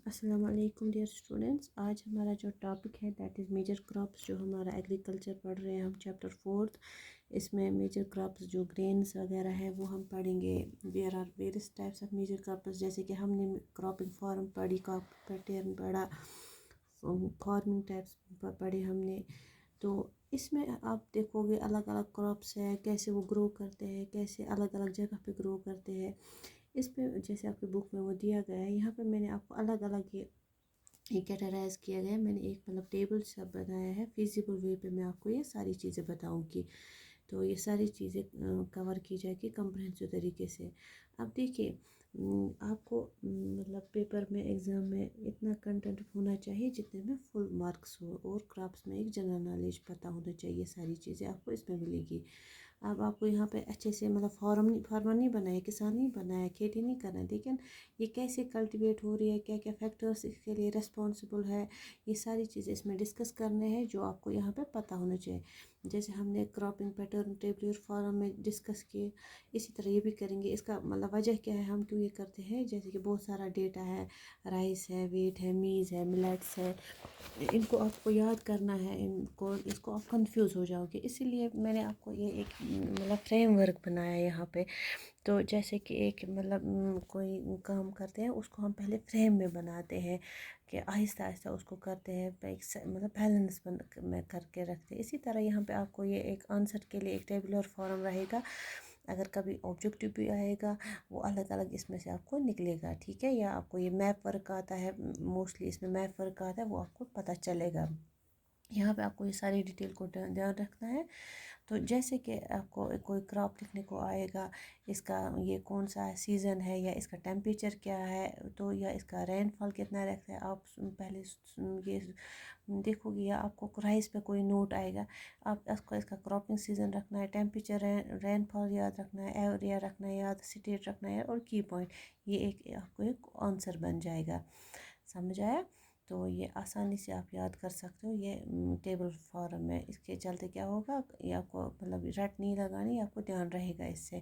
अस्सलाम वालेकुम dear students. आज हमारा जो टॉपिक है दैट इज़ मेजर क्रॉप्स। जो हमारा एग्रीकल्चर पढ़ रहे हैं हम चैप्टर 4। इसमें मेजर क्रॉप्स जो ग्रेन्स वगैरह है वो हम पढ़ेंगे। There are various types of major crops, जैसे कि हमने क्रॉपिंग फार्म पढ़ी, क्रॉप पैटर्न पढ़ा, फार्मिंग टाइप्स पढ़े हमने। तो इसमें आप देखोगे अलग अलग क्रॉप्स है, कैसे वो ग्रो करते हैं, कैसे अलग अलग जगह पे ग्रो करते हैं। इस पे जैसे आपकी बुक में वो दिया गया है, यहाँ पे मैंने आपको अलग अलग ये कैटेगराइज किया गया है। मैंने एक मतलब टेबल सा बनाया है, फिजिबल वे पे मैं आपको ये सारी चीज़ें बताऊंगी। तो ये सारी चीज़ें कवर की जाएगी कम्प्रहेंसिव तरीके से। अब देखिए, आपको मतलब पेपर में एग्ज़ाम में इतना कंटेंट होना चाहिए जितने में फुल मार्क्स हो, और क्रॉप्स में एक जनरल नॉलेज पता होना चाहिए। सारी चीज़ें आपको इसमें मिलेगी। अब आपको यहाँ पे अच्छे से मतलब फार्मर नहीं बनाया, किसान नहीं बनाया, खेती नहीं करना है, लेकिन ये कैसे कल्टीवेट हो रही है, क्या क्या फैक्टर्स इसके लिए रिस्पॉन्सिबल है, ये सारी चीज़ें इसमें डिस्कस करने हैं जो आपको यहाँ पे पता होना चाहिए। जैसे हमने क्रॉपिंग पैटर्न टेबलर फार्म में डिस्कस किए, इसी तरह ये भी करेंगे। इसका मतलब वजह क्या है, हम क्यों ये करते हैं। जैसे कि बहुत सारा डेटा है, राइस है, वीट है, मीज़ है, मिलेट्स है, इनको आपको याद करना है, इसको आप कंफ्यूज हो जाओगे। इसीलिए मैंने आपको ये एक मतलब फ्रेमवर्क बनाया है यहाँ पे। तो जैसे कि एक मतलब कोई काम करते हैं उसको हम पहले फ्रेम में बनाते हैं, कि आहिस्ता आहिस्ता उसको करते हैं, एक मतलब बैलेंस में करके रखते हैं। इसी तरह यहाँ पे आपको ये एक आंसर के लिए एक टेबुलर फॉर्म रहेगा। अगर कभी ऑब्जेक्टिव भी आएगा, वो अलग अलग इसमें से आपको निकलेगा, ठीक है। या आपको ये मैप वर्क आता है, मोस्टली इसमें मैप वर्क आता है, वो आपको पता चलेगा। यहाँ पे आपको ये सारी डिटेल को ध्यान रखना है। तो जैसे कि आपको कोई क्रॉप लिखने को आएगा, इसका ये कौन सा सीज़न है, या इसका टेम्परेचर क्या है, तो या इसका रेनफॉल कितना रहता है, आप पहले ये देखोगे। या आपको राइस पे कोई नोट आएगा, आप इसको इसका क्रॉपिंग सीज़न रखना है, टेम्परेचर, रेनफॉल याद रखना है, एरिया रखना है याद, स्टेट रखना है, और की पॉइंट। ये एक आपको एक आंसर बन जाएगा। समझ आया। तो ये आसानी से आप याद कर सकते हो। ये टेबल फॉर्म में इसके चलते क्या होगा, ये आपको मतलब रट नहीं लगानी, आपको ध्यान रहेगा इससे।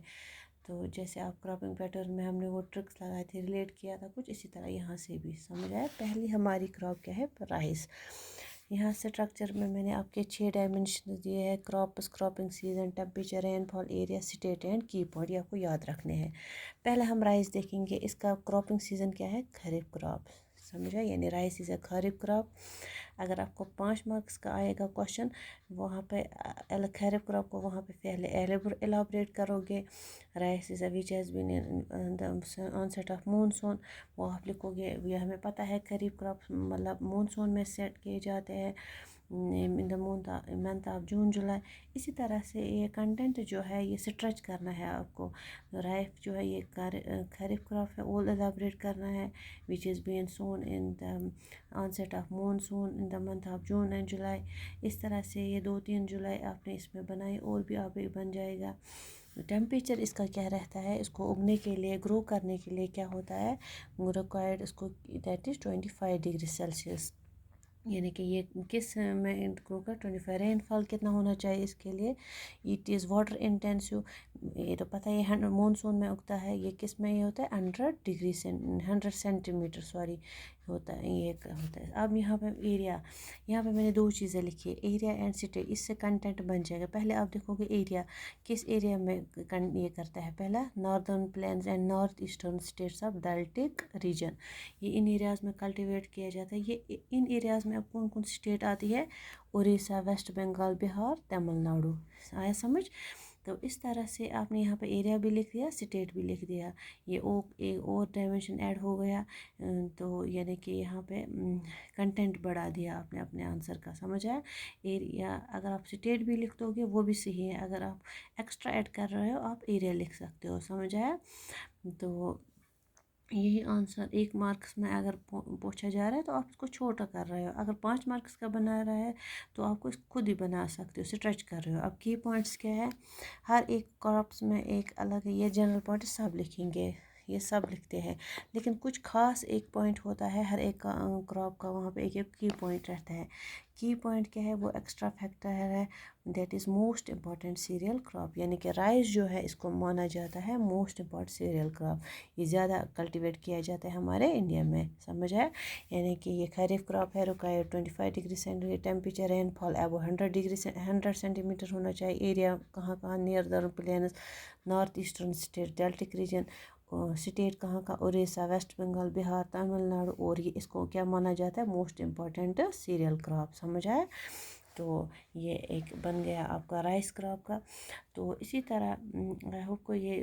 तो जैसे आप क्रॉपिंग पैटर्न में हमने वो ट्रिक्स लगाए थे, रिलेट किया था कुछ, इसी तरह यहाँ से भी समझ आया। पहली हमारी क्रॉप क्या है, राइस। यहाँ स्ट्रक्चर में मैंने आपके 6 डायमेंशन दिए हैं, crops, cropping season, temperature, rainfall, area, state and की पॉइंट, ये आपको याद रखने हैं। पहले हम राइस देखेंगे। इसका क्रॉपिंग सीजन क्या है, खरीफ क्रॉप। समझा, यानी rice is a kharif crop. अगर आपको 5 मार्क्स का आएगा क्वेश्चन, वहाँ पे खरीफ क्रॉप को वहाँ पे पहले एलाबरेट करोगे। Rice is a which has been in the onset of monsoon, वो आप लिखोगे। ये हमें पता है खरीफ क्रॉप मतलब मानसून में सेट किए जाते हैं, in the month of June July. इसी तरह से ये कंटेंट जो है ये स्ट्रेच करना है आपको। राइस जो है ये खरीफ क्रॉप है, वो एलाबरेट करना है, which is been sown in the onset of monsoon in the month of June and July. इस तरह से ये 2-3 जुलाई आपने इसमें बनाई, और भी आप बन जाएगा। टेम्परेचर इसका क्या रहता है, इसको उगने के लिए, ग्रो करने के लिए क्या होता है रिक्वायर्ड, इसको दैट इज़ 25 डिग्री सेल्सियस। यानी कि ये किस में ग्रो कर 25। रेनफॉल कितना होना चाहिए इसके लिए, इट इज़ वाटर इंटेंसिव। ये तो पता है, 100 मानसून में उगता है। ये किस में ये होता है, 100 सेंटीमीटर सॉरी होता है, ये होता है। अब यहाँ पे एरिया, यहाँ पे मैंने 2 चीज़ें लिखी है, एरिया एंड स्टेट। इससे कंटेंट बन जाएगा। पहले आप देखोगे एरिया, किस एरिया में ये करता है। पहला northern plains and north eastern states of deltaic region, ये इन एरियाज़ में कल्टीवेट किया जाता है। ये इन एरियाज़ में अब कौन कौन सी स्टेट आती है, उड़ीसा, वेस्ट बंगाल, बिहार, तमिलनाडु। आया समझ। तो इस तरह से आपने यहाँ पे एरिया भी लिख दिया, स्टेट भी लिख दिया। ये एक और डायमेंशन ऐड हो गया। तो यानी कि यहाँ पे कंटेंट बढ़ा दिया आपने अपने आंसर का। समझ आया। एरिया अगर आप स्टेट भी लिख दोगे वो भी सही है, अगर आप एक्स्ट्रा ऐड कर रहे हो आप एरिया लिख सकते हो। समझ आया। तो यही आंसर 1 मार्क्स में अगर पूछा जा रहा है तो आप इसको छोटा कर रहे हो। अगर 5 मार्क्स का बना रहा है तो आपको इसको खुद ही बना सकते हो, स्ट्रेच कर रहे हो। अब की पॉइंट्स क्या है, हर एक क्रॉप्स में एक अलग है, ये जनरल पॉइंट सब लिखेंगे। ये सब लिखते हैं, लेकिन कुछ खास एक पॉइंट होता है हर एक क्रॉप का, वहाँ पे एक एक की पॉइंट रहता है। की पॉइंट क्या है, वो एक्स्ट्रा फैक्टर है, that is most important cereal crop, यानी कि राइस जो है इसको माना जाता है मोस्ट इम्पॉर्टेंट सीरियल क्रॉप। ये ज़्यादा कल्टीवेट किया जाता है हमारे इंडिया में, समझ आया। यानी कि ये खरीफ क्रॉप है, required 25 degree centigrade temperature, rainfall अब 100 सेंटीमीटर होना चाहिए। एरिया कहाँ कहाँ, near plains, north eastern state, deltaic region, state कहाँ का, उड़ीसा, वेस्ट बंगाल, बिहार, तमिलनाडु, और ये इसको क्या माना जाता है, मोस्ट इम्पॉर्टेंट सीरियल क्रॉप, समझ आया। तो ये एक बन गया आपका राइस क्रॉप का। तो इसी तरह आई होप को ये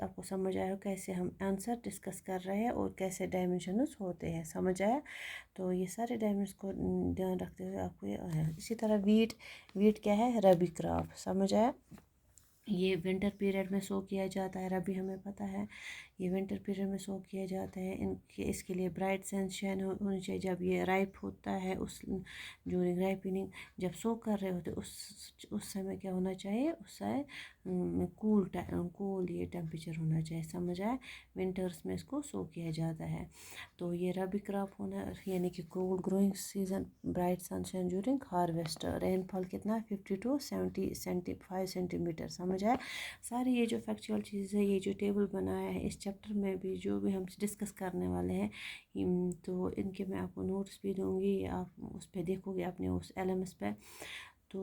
आपको समझ आया हो कैसे हम आंसर डिस्कस कर रहे हैं और कैसे डायमेंशंस होते हैं, समझ आया। तो ये सारे डायमेंशंस को ध्यान रखते हुए आपको ये आया। इसी तरह वीट क्या है, रबी क्रॉप, समझ आया। ये विंटर पीरियड में सो किया जाता है, रबी हमें पता है ये विंटर पीरियड में सो किया जाता है। इसके लिए ब्राइट सनशाइन होनी चाहिए। जब ये राइप होता है, उस ड्यूरिंग राइपनिंग जब सो कर रहे होते उस समय क्या होना चाहिए, उस समय कूल ये टेम्परेचर होना चाहिए, समझ आए। विंटर्स में इसको सो किया जाता है। तो ये रबी क्रॉप होना यानी कि cool growing season, bright sunshine during harvest, rainfall कितना 50 to 75 सेंटीमीटर, समझ आया। सारी ये जो फैक्चुअल चीज़ है, ये जो टेबल बनाया है इस चैप्टर में भी जो भी हम डिस्कस करने वाले हैं, तो इनके मैं आपको नोट्स भी दूँगी, आप उस पर देखोगे अपने उस LMS पे। तो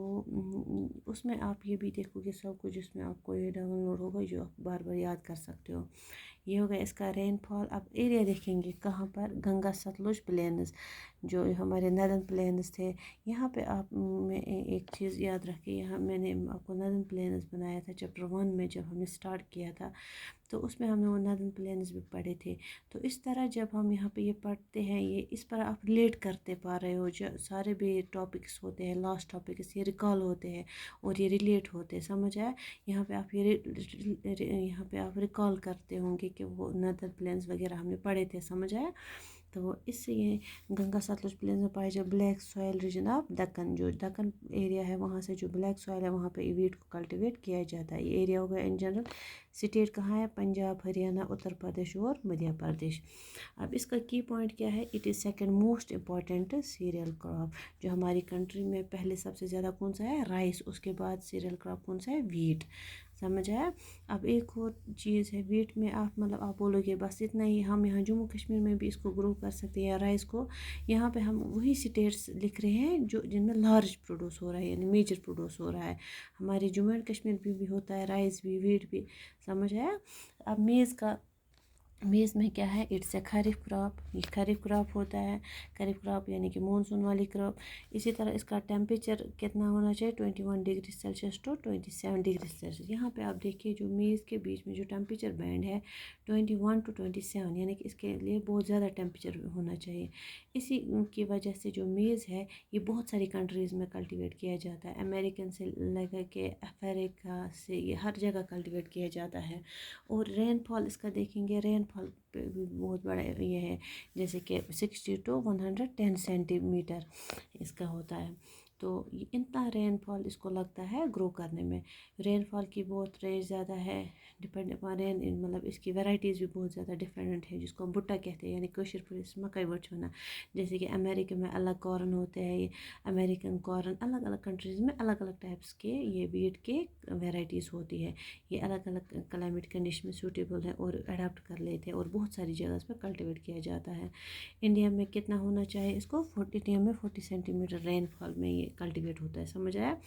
उसमें आप ये भी देखोगे सब कुछ, जिसमें आपको ये डाउनलोड होगा जो आप बार बार याद कर सकते हो। ये हो गया इसका रेनफॉल। अब एरिया देखेंगे कहाँ पर, गंगा सतलुज प्लेन्स जो हमारे नदन प्लेन्स थे। यहाँ पे आप में एक चीज़ याद रखिए, यहाँ मैंने आपको नदन प्लेन्स बनाया था चैप्टर 1 में जब हमने स्टार्ट किया था, तो उसमें हमने वो नदन प्लेन्स भी पढ़े थे। तो इस तरह जब हम यहाँ पे ये पढ़ते हैं, ये इस पर आप रिलेट करते पा रहे हो, जो सारे भी टॉपिक्स होते हैं, लास्ट टॉपिक्स ये रिकॉल होते हैं और ये रिलेट होते हैं, समझ आया। यहाँ पे आप यहाँ पे आप रिकॉल करते होंगे कि वो नदन प्लेन्स वगैरह हमने पढ़े थे, समझ आया। तो इससे ये गंगा सतलुज प्लेन्स में पाए जो black soil region of Deccan, जो दक्कन एरिया है वहाँ से जो ब्लैक सॉइल है वहाँ पे वीट को कल्टीवेट किया जाता है। ये एरिया होगा इन जनरल। स्टेट कहाँ है, पंजाब, हरियाणा, उत्तर प्रदेश और मध्य प्रदेश। अब इसका की पॉइंट क्या है, it is second most important cereal crop. जो हमारी कंट्री में पहले सबसे ज़्यादा कौन सा है, राइस, उसके बाद सीरियल क्रॉप कौन सा है, वीट, समझ आया। अब एक और चीज़ है, वीट में आप मतलब आप बोलोगे बस इतना ही, हम यहाँ जम्मू कश्मीर में भी इसको ग्रो कर सकते हैं राइस को। यहाँ पे हम वही स्टेट्स लिख रहे हैं जो जिनमें लार्ज प्रोड्यूस हो रहा है, यानी मेजर प्रोड्यूस हो रहा है। हमारे जम्मू एंड कश्मीर भी होता है राइस भी, वीट भी, समझ आया। अब मेज़ में क्या है, इट्स ए खरीफ क्रॉप, ये खरीफ क्रॉप होता है। खरीफ क्रॉप यानी कि मानसून वाली क्रॉप। इसी तरह इसका टेम्परेचर कितना होना चाहिए, 21 degree Celsius to 27 degree Celsius. यहाँ पे आप देखिए जो मेज़ के बीच में जो टेम्परेचर बैंड है 21 to 27, यानी कि इसके लिए बहुत ज़्यादा टेम्परेचर होना चाहिए। इसी की वजह से जो मेज़ है ये बहुत सारी कंट्रीज़ में कल्टीवेट किया जाता है, अमेरिकन से लगा के अफ्रीका से, ये हर जगह कल्टीवेट किया जाता है। और रेनफॉल इसका देखेंगे, रेनफॉल पे भी बहुत बड़ा ये है, जैसे कि 60 to 110 सेंटीमीटर इसका होता है। तो इतना रेनफॉल इसको लगता है ग्रो करने में। रेनफॉल की बहुत रेंज ज़्यादा है, डिपेंड अपॉन रेन, मतलब इसकी वैरायटीज़ भी बहुत ज़्यादा डिफरेंट है, जिसको हम भुट्टा कहते हैं, यानी कशर पर मकई वोना। जैसे कि अमेरिका में अलग कॉर्न होते हैं, ये अमेरिकन कॉर्न, अलग अलग कंट्रीज़ में अलग अलग टाइप्स के ये वीट के वेराइटीज़ होती है। ये अलग अलग क्लाइमेट कंडीशन में सूटेबल है और अडाप्ट कर लेते हैं और बहुत सारी जगह पर कल्टीवेट किया जाता है। इंडिया में कितना होना चाहिए इसको, 40 सेंटीमीटर रेनफॉल में ये कल्टीवेट होता है, समझ आया।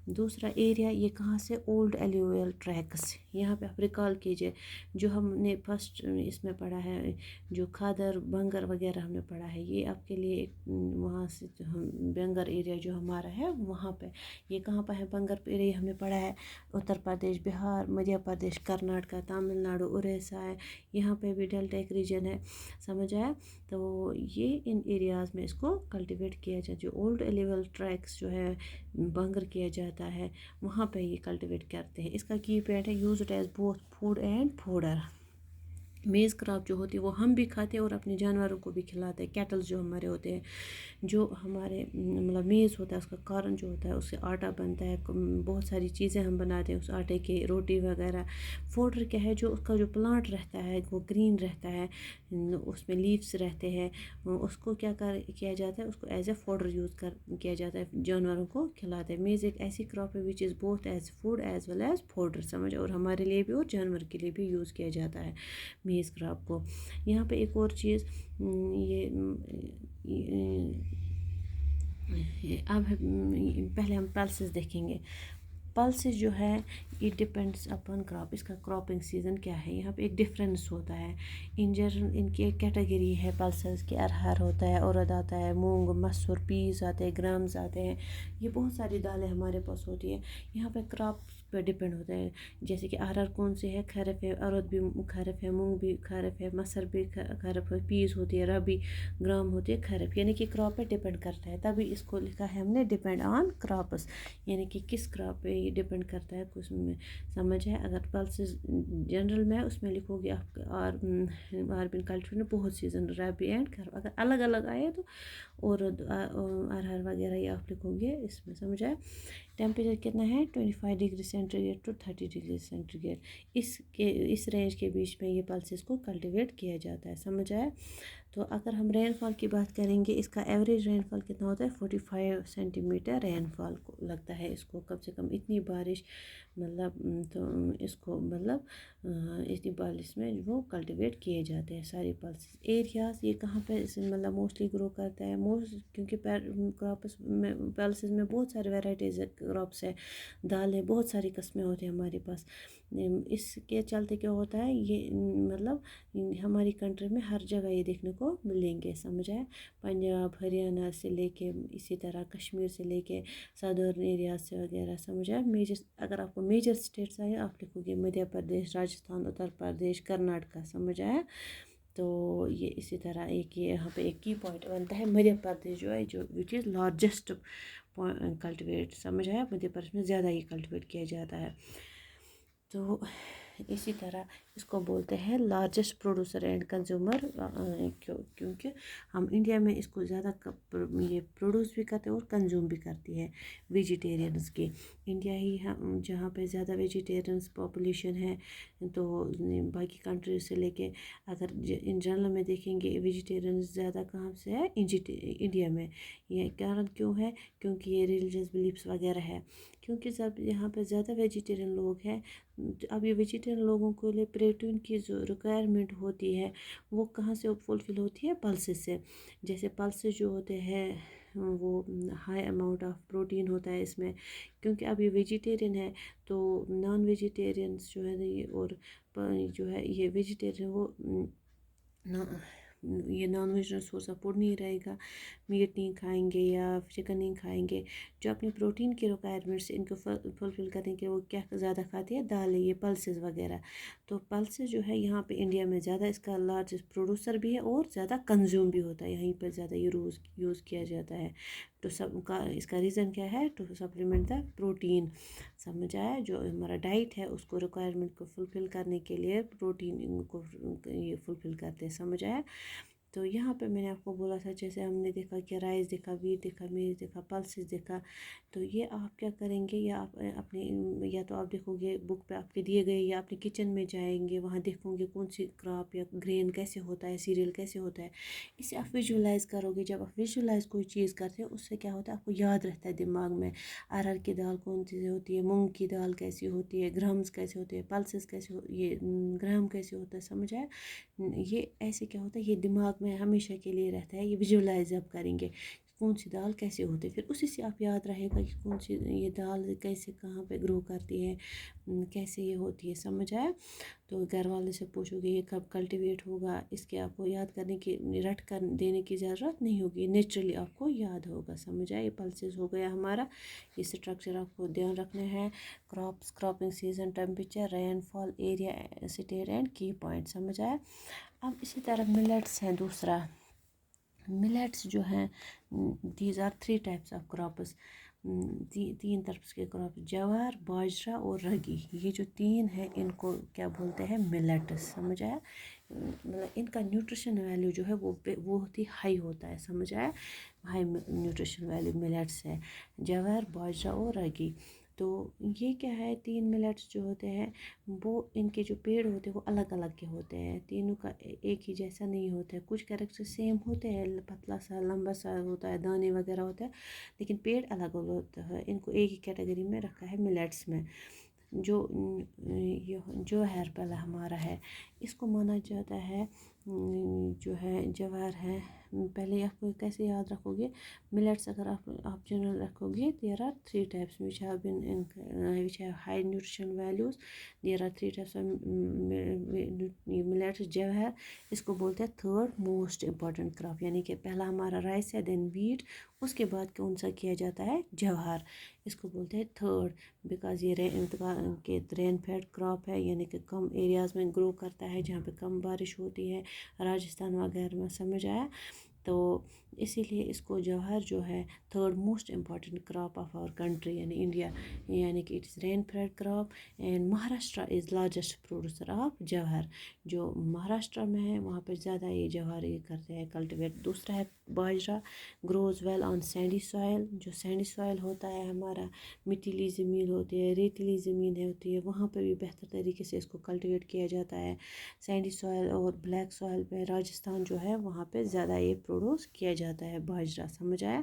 दूसरा एरिया ये कहाँ से, ओल्ड एल्यूवियल ट्रैक्स। यहाँ पे आप रिकॉल कीजिए जो हमने फर्स्ट इसमें पढ़ा है, जो खादर बंगर वगैरह हमने पढ़ा है, ये आपके लिए वहाँ से बंगर एरिया जो हमारा है वहाँ पे, ये कहाँ पर है बंगर एरिया हमने पढ़ा है, उत्तर प्रदेश, बिहार, मध्य प्रदेश, कर्नाटका, तमिलनाडु, उड़ीसा है, यहाँ पे भी डेल्टा एक रीजन है, समझ आया। तो ये इन एरियाज़ में इसको कल्टीवेट किया जाए, जो ओल्ड एल्यूवियल ट्रैक्स जो है बंगर किया जाता है वहाँ पे ये कल्टीवेट करते हैं। इसका की पॉइंट है, used as both food and fodder, maize crop जो होती है वो हम भी खाते हैं और अपने जानवरों को भी खिलाते हैं। कैटल्स जो हमारे होते हैं, जो हमारे मतलब मेज़ होता है उसका कारण जो होता है उससे आटा बनता है, बहुत सारी चीज़ें हम बनाते हैं उस आटे के, रोटी वगैरह। फोडर क्या है, जो उसका जो प्लांट रहता है वो ग्रीन रहता है, उसमें लीव्स रहते हैं, उसको क्या किया जाता है, उसको एज ए फोडर यूज़ किया जाता है, जानवरों को खिलाते हैं। मेज़ एक ऐसी क्रॉप है which is both as food as well as fodder, समझ, और हमारे लिए भी और जानवर के लिए भी यूज़ किया जाता है मेज़ क्रॉप को। यहाँ पे एक और चीज़, अब पहले हम पल्सेस देखेंगे। पल्सेस जो है इट डिपेंड्स अपॉन क्रॉप, इसका क्रॉपिंग सीज़न क्या है, यहाँ पे एक डिफरेंस होता है। इन जनरल इनकी एक कैटेगरी है पल्सेस की, अरहर होता है, उड़द आता है, मूंग, मसूर, पीस आते हैं, ग्राम्स आते हैं, ये बहुत सारी दालें हमारे पास होती है। यहाँ पे क्रॉप पर डिपेंड होता है, जैसे कि अरहर कौन से है, खरफ है, उड़द भी खरफ है, मूंग भी खरफ है, मसूर भी खरफ है, पीस होती है रबी, ग्राम होती है खरफ, यानी कि क्रॉप पे डिपेंड करता है, तभी इसको लिखा है हमने डिपेंड ऑन क्रॉप्स, यानी कि किस क्रॉप पे ये डिपेंड करता है कुछ में, समझ है। अगर पल्सेस जनरल में उसमें लिखोगे आप आर्बिन कल्चर में बहुत सीजन रबी एंड खरफ, अगर अलग अलग आए तो और अरहर वगैरह ये आप लिखोगे इसमें, समझ आए। टेम्परेचर कितना है 25 degree centigrade to 30 degree centigrade, इस रेंज के बीच में ये पल्सेस को कल्टिवेट किया जाता है, समझ आया। तो अगर हम रेनफॉल की बात करेंगे, इसका एवरेज रेनफॉल कितना होता है 45 सेंटीमीटर रेनफॉल को लगता है इसको, कम से कम इतनी बारिश, मतलब तो इसको मतलब इतनी बारिश में वो कल्टिवेट किए जाते हैं सारे पल्सेस। एरियाज ये कहाँ पे मतलब मोस्टली ग्रो करता है, क्योंकि क्रॉप्स में पल्सेस में बहुत सारे वेराइटीज़ क्रॉप्स है, दालें बहुत सारी किस्में होती हैं हमारे पास। इसके चलते क्या होता है, ये मतलब हमारी कंट्री में हर जगह ये देखने को मिलेंगे, समझ आया। पंजाब हरियाणा से लेके इसी तरह कश्मीर से लेके सदर्न एरिया से वगैरह, समझ आया। मेजर अगर आपको मेजर स्टेट्स आए आप लिखोगे मध्य प्रदेश, राजस्थान, उत्तर प्रदेश, कर्नाटका, समझ आया। तो ये इसी तरह एक ये यहाँ पे एक की पॉइंट बनता है, मध्य प्रदेश जो है जो विच इज़ लार्जेस्ट कल्टिवेट, समझ आया, मध्य प्रदेश में ज़्यादा ये कल्टिवेट किया जाता है। तो इसी तरह इसको बोलते हैं लार्जेस्ट प्रोड्यूसर एंड कंज्यूमर, क्योंकि हम इंडिया में इसको ज़्यादा ये प्रोड्यूस भी करते हैं और कंज्यूम भी करती है वेजिटेरियंस की। इंडिया ही हम जहाँ पे ज़्यादा वेजिटेरियंस पॉपुलेशन है, तो बाकी कंट्रीज से लेके अगर इन जनरल में देखेंगे वेजिटेरियंस ज़्यादा कहाँ से है, इंडिया में। ये कारण क्यों है, क्योंकि ये रिलीजियस बिलीफ्स वगैरह है, क्योंकि जब यहाँ पे ज़्यादा वेजिटेरियन लोग हैं, अब ये वेजिटेरियन लोगों के लिए प्रोटीन की जो रिक्वायरमेंट होती है वो कहाँ से फुलफ़िल होती है, पल्सेस से। जैसे पल्सेस जो होते हैं वो हाई अमाउंट ऑफ प्रोटीन होता है इसमें, क्योंकि अब ये वेजिटेरियन है, तो नॉन वेजिटेरियंस जो है ये और जो है ये वेजिटेरियन वो ये नॉन वेज को सपोर्ट नहीं रहेगा, मीट नहीं खाएंगे या चिकन नहीं खाएंगे, जो अपनी प्रोटीन की रिक्वायरमेंट्स इनको फुलफ़िल करने के वो क्या ज़्यादा खाती है, दालें, ये पल्सेस वगैरह। तो पल्सेस जो है यहाँ पे इंडिया में ज़्यादा इसका लार्जेस्ट प्रोड्यूसर भी है और ज़्यादा कंज्यूम भी होता है, यहीं पर ज़्यादा ये यूज़ किया जाता है। तो सबका इसका रीज़न क्या है, टू सप्लीमेंट द प्रोटीन, समझ आया। जो हमारा डाइट है उसको रिक्वायरमेंट को फुलफ़िल करने के लिए प्रोटीन को ये फुलफ़िल करते हैं, समझ आया। तो यहाँ पे मैंने आपको बोला था, जैसे हमने देखा कि राइस देखा, वीट देखा, मेज देखा, पल्सेस देखा, तो ये आप क्या करेंगे, या आप अपने या तो आप देखोगे बुक पे आपके दिए गए, या अपने किचन में जाएंगे वहाँ देखोगे कौन सी क्रॉप या ग्रेन कैसे होता है, सीरियल कैसे होता है, इसे आप विजुलाइज़ करोगे। जब आप विजुलाइज़ कोई चीज़ करते हो उससे क्या होता है, आपको याद रहता है दिमाग में, अरहर की दाल कौन सी होती है, मूंग की दाल कैसी होती है, ग्राम्स कैसे होते हैं, पल्सेस कैसे ये ग्राम कैसे होता है, समझ आया। ये ऐसे क्या होता है, ये दिमाग में हमेशा के लिए रहता है, ये विजुलाइज आप करेंगे कौन सी दाल कैसे होती है, फिर उसी से आप याद रहेगा कि कौन सी ये दाल कैसे कहाँ पे ग्रो करती है, कैसे ये होती है, समझ आया। तो घर वाले से पूछोगे ये कब कल्टीवेट होगा, इसके आपको याद करने की, रट कर देने की ज़रूरत नहीं होगी, नेचुरली आपको याद होगा, समझ आया। ये पल्सेस हो गया हमारा, ये स्ट्रक्चर आपको ध्यान रखना है। Crops, cropping season, temperature, rainfall, area, state and की पॉइंट, समझ आया। अब इसी तरह मिलेट्स हैं दूसरा। मिलेट्स जो हैं, these are 3 types of crops, तीन तरह के क्रॉप, ज्वार, बाजरा और रागी, ये जो 3 है इनको क्या बोलते हैं, मिलेट्स, समझ आया। مطلب ان کا نیوٹریشن ویلیو جو ہے وہ بہت ہی ہائی ہوتا ہے، سمجھ آیا، ہائی نیوٹریشن ویلیو ملیٹس ہے، جوار، باجرا اور راگی۔ تو یہ کیا ہے، 3 ملیٹس جو ہوتے ہیں وہ ان کے جو پیڑ ہوتے ہیں وہ الگ الگ کے ہوتے ہیں، تینوں کا ایک ہی جیسا نہیں ہوتا ہے، کچھ کریکٹر سیم ہوتے ہیں، پتلا سا لمبا سا ہوتا ہے، دانے وغیرہ ہوتا ہے، لیکن پیڑ الگ الگ ہوتا ہے۔ ان کو ایک ہی کیٹیگری میں رکھا ہے ملیٹس میں۔ جو ہیربل ہمارا ہے، اس کو مانا جاتا ہے جو ہے جوار ہے۔ پہلے آپ کو کیسے یاد رکھو گے ملیٹس، اگر آپ جنرل رکھو گے، there are 3 types which have high nutrition values. There are 3 types millets. Jowar اس کو بولتے ہیں تھرڈ موسٹ امپورٹنٹ کراپ، یعنی کہ پہلا ہمارا رائس ہے، دین ویٹ، اس کے بعد کون سا کیا جاتا ہے، جوار، اس کو بولتے ہیں تھرڈ، بیکاز یہ رین فیڈ کراپ ہے، یعنی کہ کم ایریاز میں گرو کرتا ہے، جہاں پہ کم بارش ہوتی ہے، راجستھان وغیرہ میں، سمجھ آیا۔ تو اسی لیے اس کو جوہر جو ہے third most important crop of our country یعنی انڈیا، یعنی کہ it is rain fed crop, and Maharashtra is largest producer of jowar. جو مہاراشٹرا میں ہے وہاں پہ زیادہ یہ جوہر یہ کرتے ہیں کلٹیویٹ۔ دوسرا ہے bajra, grows well on sandy soil, جو سینڈی سوائل ہوتا ہے ہمارا، مٹیلی زمین ہوتی ہے، ریتیلی زمین ہوتی ہے، وہاں پہ بھی بہتر طریقے سے اس کو کلٹیویٹ کیا جاتا ہے۔ سینڈی سوائل اور بلیک سوائل پہ راجستھان جو ہے وہاں پہ زیادہ یہ پروڈیوس کیا جاتا ہے باجرا، سمجھ آیا۔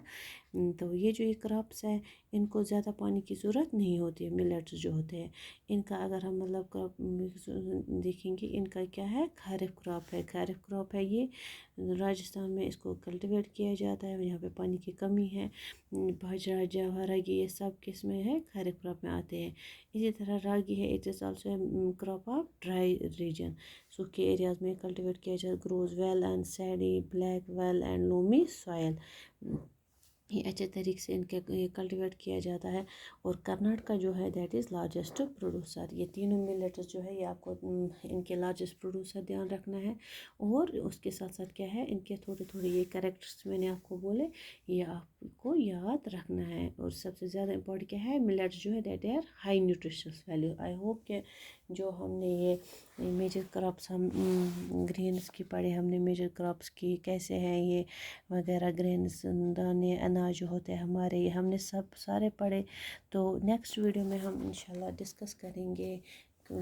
تو یہ جو کراپس ہیں ان کو زیادہ پانی کی ضرورت نہیں ہوتی ہے، ملیٹس جو ہوتے ہیں ان کا، اگر ہم مطلب دیکھیں گے ان کا کیا ہے، خارف کراپ ہے، خارف کراپ ہے یہ راجستھان میں اس کو کلٹیویٹ کیا جاتا ہے، یہاں پہ پانی کی کمی ہے۔ باجرا، جوار، راگی یہ سب کس میں ہے، خارف کراپ میں آتے ہیں۔ اسی طرح راگی ہے، it is also a crop of dry region, سوکھے ایریاز میں کلٹیویٹ کیا جاتا ہے، grows well and sandy, black well and loamy soil, یہ اچھے طریقے سے ان کے یہ کلٹیویٹ کیا جاتا ہے۔ اور کرناٹکا جو ہے دیٹ از لارجسٹ پروڈیوسر۔ یہ تینوں ملیٹس جو ہے یہ آپ کو ان کے لارجسٹ پروڈیوسر دھیان رکھنا ہے، اور اس کے ساتھ ساتھ کیا ہے ان کے تھوڑے تھوڑے یہ کریکٹرس میں نے آپ کو بولے، یہ آپ کو یاد رکھنا ہے۔ اور سب سے زیادہ امپورٹنٹ کیا ہے، ملیٹس جو ہے that are high nutritious value. I hope کہ جو ہم نے یہ میجر کراپس ہم گرینس کی پڑھے، ہم نے میجر کراپس کی کیسے ہیں یہ وغیرہ، گرینس، دانے، اناج جو ہوتے ہیں ہمارے، یہ ہم نے سب سارے پڑھے۔ تو نیکسٹ ویڈیو میں ہم انشاءاللہ ڈسکس کریں گے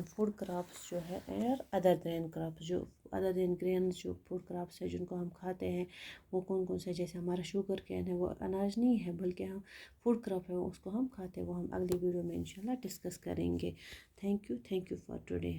فوڈ کراپس جو ہے اور ادر گرین کراپس، جو ادر دین گرینس جو فوڈ کراپس ہے جن کو ہم کھاتے ہیں وہ کون کون سے، جیسے ہمارا شوگر کین ہے وہ اناج نہیں ہے بلکہ ہم فوڈ کراپ ہے، اس کو ہم کھاتے ہیں، وہ ہم اگلی ویڈیو میں انشاءاللہ ڈسکس کریں گے۔ Thank you for today.